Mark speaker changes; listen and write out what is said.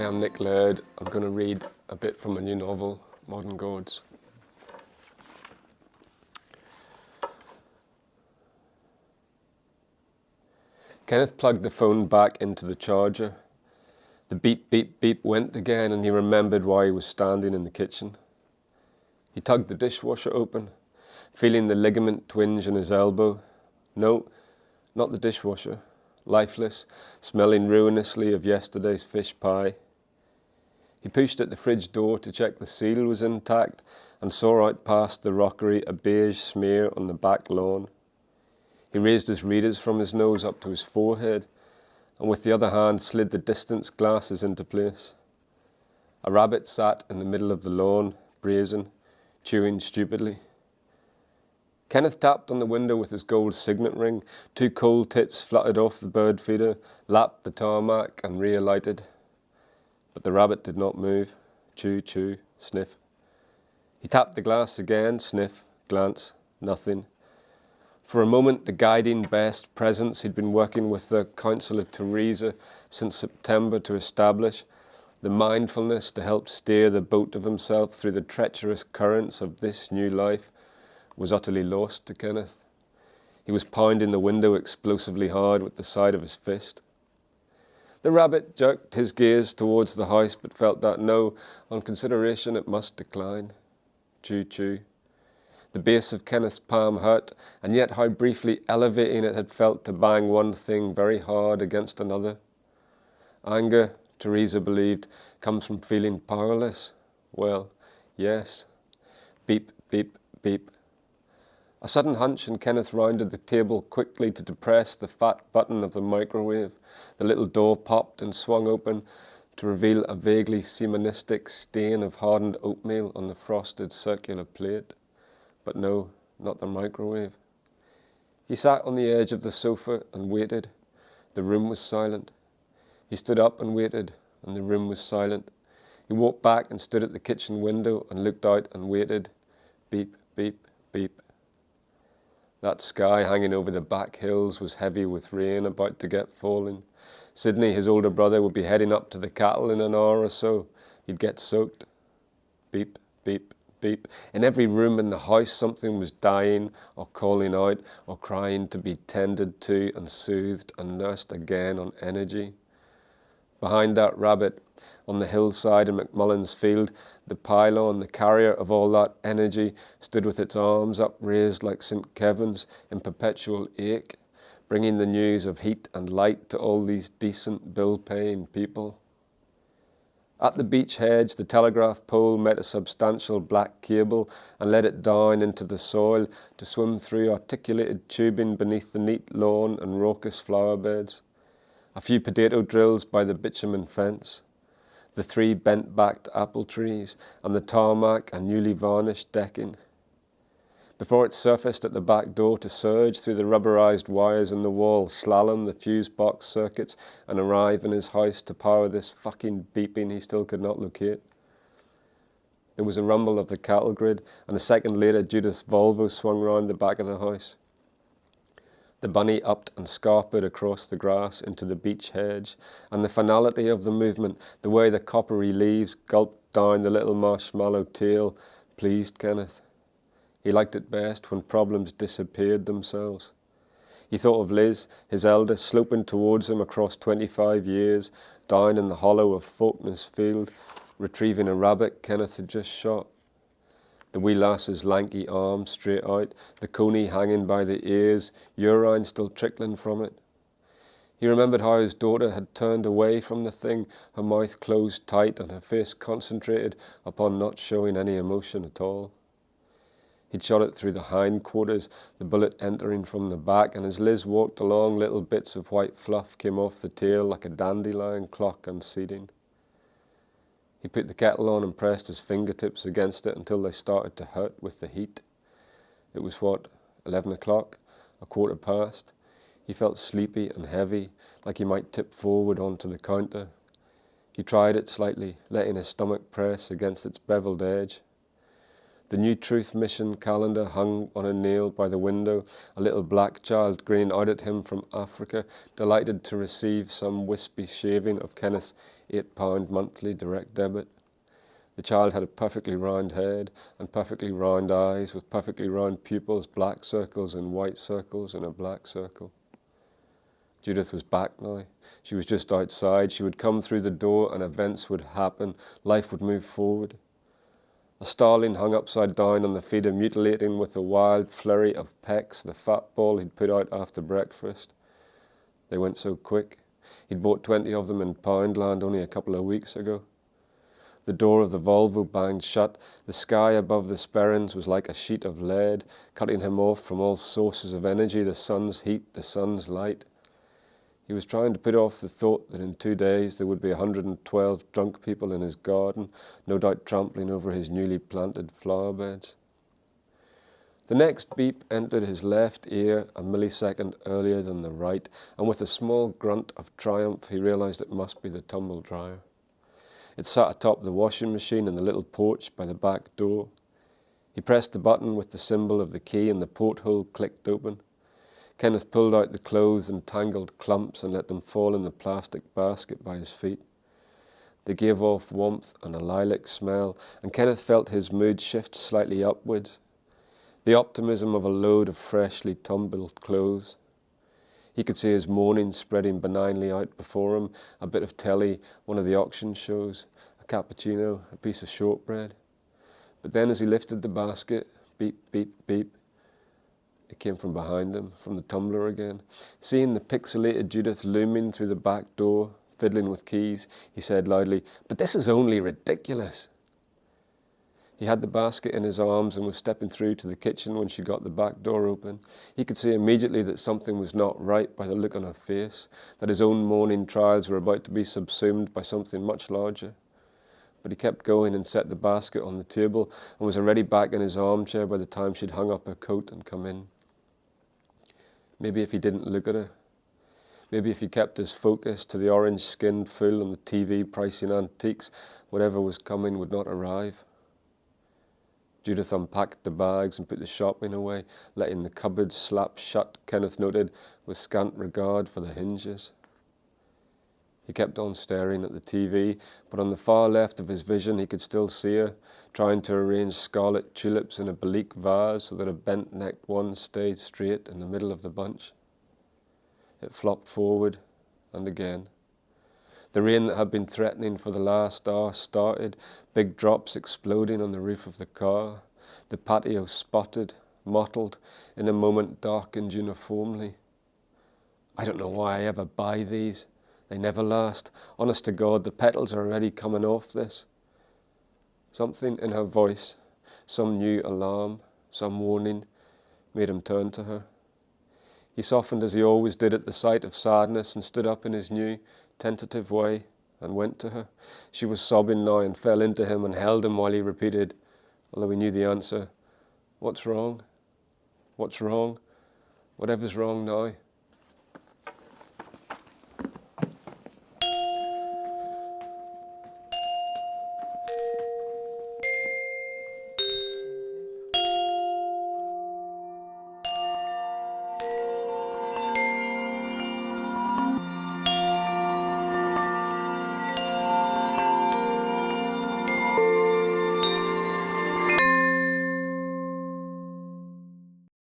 Speaker 1: I'm Nick Laird. I'm going to read a bit from a new novel, Modern Gods. Kenneth plugged the phone back into the charger. The beep, beep, beep went again, and he remembered why he was standing in the kitchen. He tugged the dishwasher open, feeling the ligament twinge in his elbow. No, not the dishwasher. Lifeless, smelling ruinously of yesterday's fish pie. He pushed at the fridge door to check the seal was intact and saw out past the rockery a beige smear on the back lawn. He raised his readers from his nose up to his forehead and with the other hand slid the distance glasses into place. A rabbit sat in the middle of the lawn, brazen, chewing stupidly. Kenneth tapped on the window with his gold signet ring. 2 cold tits fluttered off the bird feeder, lapped the tarmac and realighted. But the rabbit did not move. Chew, chew, sniff. He tapped the glass again, sniff, glance, nothing. For a moment, the guiding best presence he'd been working with the Council of Teresa since September to establish, the mindfulness to help steer the boat of himself through the treacherous currents of this new life, was utterly lost to Kenneth. He was pounding the window explosively hard with the side of his fist. The rabbit jerked his gaze towards the house, but felt that no, on consideration it must decline. Chew, chew. The base of Kenneth's palm hurt, and yet how briefly elevating it had felt to bang one thing very hard against another. Anger, Teresa believed, comes from feeling powerless. Well, yes. Beep, beep, beep. A sudden hunch, and Kenneth rounded the table quickly to depress the fat button of the microwave. The little door popped and swung open to reveal a vaguely semenistic stain of hardened oatmeal on the frosted circular plate. But no, not the microwave. He sat on the edge of the sofa and waited. The room was silent. He stood up and waited, and the room was silent. He walked back and stood at the kitchen window and looked out and waited. Beep, beep, beep. That sky hanging over the back hills was heavy with rain about to get falling. Sidney, his older brother, would be heading up to the cattle in an hour or so. He'd get soaked. Beep, beep, beep. In every room in the house something was dying or calling out or crying to be tended to and soothed and nursed again on energy. Behind that rabbit, on the hillside in McMullen's field, the pylon, the carrier of all that energy, stood with its arms upraised like St. Kevin's in perpetual ache, bringing the news of heat and light to all these decent bill-paying people. At the beech hedge, the telegraph pole met a substantial black cable and let it down into the soil to swim through articulated tubing beneath the neat lawn and raucous flower beds. A few potato drills by the bitumen fence. The 3 bent-backed apple trees, and the tarmac and newly varnished decking. Before it surfaced at the back door to surge through the rubberized wires in the wall, slalom the fuse box circuits, and arrive in his house to power this fucking beeping he still could not locate. There was a rumble of the cattle grid, and a second later Judith's Volvo swung round the back of the house. The bunny upped and scarpered across the grass into the beech hedge, and the finality of the movement, the way the coppery leaves gulped down the little marshmallow tail, pleased Kenneth. He liked it best when problems disappeared themselves. He thought of Liz, his eldest, sloping towards him across 25 years, down in the hollow of Faulkner's field, retrieving a rabbit Kenneth had just shot. The wee lass's lanky arm straight out, the coney hanging by the ears, urine still trickling from it. He remembered how his daughter had turned away from the thing, her mouth closed tight and her face concentrated upon not showing any emotion at all. He'd shot it through the hindquarters, the bullet entering from the back, and as Liz walked along, little bits of white fluff came off the tail like a dandelion clock unseating. He put the kettle on and pressed his fingertips against it until they started to hurt with the heat. It was 11 o'clock, a quarter past. He felt sleepy and heavy, like he might tip forward onto the counter. He tried it slightly, letting his stomach press against its beveled edge. The New Truth Mission calendar hung on a nail by the window, a little black child grinning out at him from Africa, delighted to receive some wispy shaving of Kenneth's £8 monthly direct debit. The child had a perfectly round head and perfectly round eyes with perfectly round pupils, black circles and white circles and a black circle. Judith was back now. She was just outside. She would come through the door and events would happen. Life would move forward. A starling hung upside down on the feeder, mutilating with a wild flurry of pecks the fat ball he'd put out after breakfast. They went so quick. He'd bought 20 of them in Poundland only a couple of weeks ago. The door of the Volvo banged shut. The sky above the Sperrins was like a sheet of lead, cutting him off from all sources of energy, the sun's heat, the sun's light. He was trying to put off the thought that in 2 days there would be 112 drunk people in his garden, no doubt trampling over his newly planted flower beds. The next beep entered his left ear a millisecond earlier than the right, and with a small grunt of triumph he realized it must be the tumble dryer. It sat atop the washing machine in the little porch by the back door. He pressed the button with the symbol of the key and the porthole clicked open. Kenneth pulled out the clothes in tangled clumps and let them fall in the plastic basket by his feet. They gave off warmth and a lilac smell, and Kenneth felt his mood shift slightly upwards. The optimism of a load of freshly tumbled clothes. He could see his morning spreading benignly out before him, a bit of telly, one of the auction shows, a cappuccino, a piece of shortbread. But then as he lifted the basket, beep, beep, beep, it came from behind him, from the tumbler again. Seeing the pixelated Judith looming through the back door, fiddling with keys, he said loudly, "But this is only ridiculous." He had the basket in his arms and was stepping through to the kitchen when she got the back door open. He could see immediately that something was not right by the look on her face, that his own morning trials were about to be subsumed by something much larger. But he kept going and set the basket on the table and was already back in his armchair by the time she'd hung up her coat and come in. Maybe if he didn't look at her, maybe if he kept his focus to the orange-skinned fool on the TV pricing antiques, whatever was coming would not arrive. Judith unpacked the bags and put the shopping away, letting the cupboard slap shut, Kenneth noted, with scant regard for the hinges. He kept on staring at the TV, but on the far left of his vision he could still see her, trying to arrange scarlet tulips in a Belique vase so that a bent-necked one stayed straight in the middle of the bunch. It flopped forward, and again. The rain that had been threatening for the last hour started, big drops exploding on the roof of the car, the patio spotted, mottled, in a moment darkened uniformly. "I don't know why I ever buy these. They never last. Honest to God, the petals are already coming off this." Something in her voice, some new alarm, some warning, made him turn to her. He softened as he always did at the sight of sadness and stood up in his new, tentative way and went to her. She was sobbing now and fell into him and held him while he repeated, although he knew the answer, "What's wrong? What's wrong? Whatever's wrong now?"